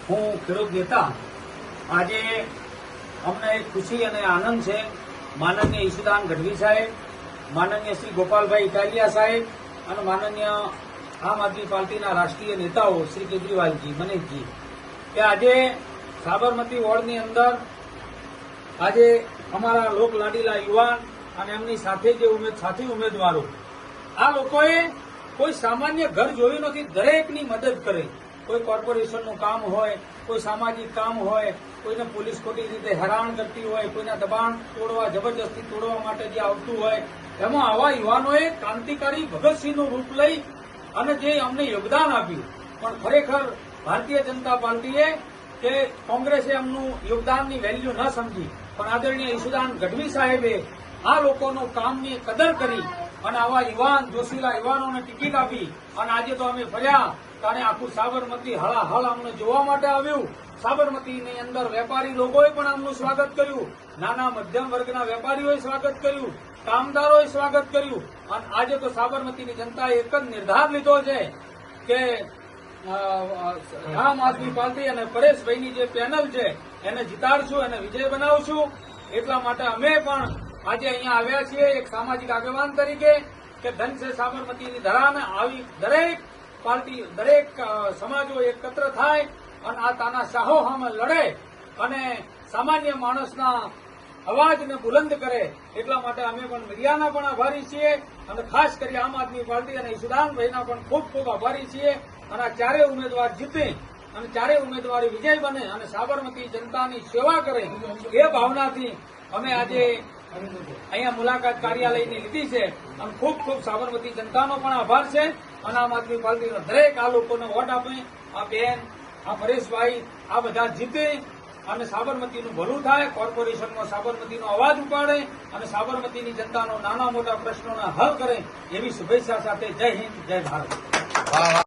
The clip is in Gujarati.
હું ખેડૂત નેતા આજે અમને ખુશી અને આનંદ છે માનનીય ઈશુદાન ગઢવી સાહેબ, માનનીય શ્રી ગોપાલભાઈ ઇટાલિયા સાહેબ અને માનનીય આમ આદમી પાર્ટીના રાષ્ટ્રીય નેતાઓ શ્રી કેજરીવાલજી, મનીષજી કે આજે સાબરમતી વોર્ડની અંદર આજે અમારા લોકલાડીલા યુવાન અને એમની સાથે જે સાથી ઉમેદવારો આ લોકોએ કોઈ સામાન્ય ઘર જોયું નથી, દરેકની મદદ કરે. કોઈ કોર્પોરેશનનું કામ હોય, કોઈ સામાજિક કામ હોય, કોઈને પોલીસ ખોટી રીતે હેરાન કરતી હોય, કોઈના દબાણ તોડવા જબરજસ્તી તોડવા માટે જે આવતું હોય, એમાં આવા યુવાનોએ ક્રાંતિકારી ભગતસિંહનું રૂપ લઈ અને જે અમને યોગદાન આપ્યું. પણ ખરેખર ભારતીય જનતા પાર્ટીએ કે કોંગ્રેસે એમનું યોગદાનની વેલ્યુ ન સમજી, પણ આદરણીય ઈશુદાન ગઢવી સાહેબે આ લોકોનું કામની કદર કરી અને આવા યુવાન જોશીલા યુવાનોને ટિકિટ આપી અને આજે તો અમે ફર્યા ત્યારે આખું સાબરમતી હળાહળ અમને જોવા માટે આવ્યું. સાબરમતીની અંદર વેપારી લોકોએ પણ આમનું સ્વાગત કર્યું, નાના મધ્યમ વર્ગના વેપારીઓએ સ્વાગત કર્યું, કામદારોએ સ્વાગત કર્યું. અને આજે તો સાબરમતીની જનતાએ એક જ નિર્ધાર લીધો છે કે આમ આદમી પાર્ટી અને પરેશભાઈની જે પેનલ છે એને જીતાડશું, એને વિજય બનાવશું. એટલા માટે અમે પણ આજે અહીંયા આવ્યા છીએ એક સામાજિક આગેવાન તરીકે કે ધન છે સાબરમતીની ધરાને આવી દરેક પાર્ટી, દરેક સમાજો એકત્ર થાય અને આ તાનાશાહો સામે લડે અને સામાન્ય માણસના અવાજને બુલંદ કરે. એટલા માટે અમે પણ મીડિયાના પણ આભારી છીએ અને ખાસ કરી આમ આદમી પાર્ટી અને ઈશુદાનભાઈના પણ ખૂબ ખૂબ આભારી છીએ. અને આ ચારેય ઉમેદવાર જીતે અને ચારેય ઉમેદવારો વિજય બને અને સાબરમતી જનતાની સેવા કરે એ ભાવનાથી અમે આજે અહીંયા મુલાકાત કાર્યાલયની લીધી છે. અને ખૂબ ખૂબ સાબરમતી જનતાનો પણ આભાર છે. અને આમ આદમી પાર્ટીનો દરેક આ લોકોને વોટ આપે, આ બેન, આ પરેશભાઈ, આ બધા જીતે અને સાબરમતીનું ભલું થાય, કોર્પોરેશનમાં સાબરમતીનો અવાજ ઉપાડે અને સાબરમતીની જનતાનો નાના મોટા પ્રશ્નોના હલ કરે એવી શુભેચ્છા સાથે જય હિન્દ, જય ભારત.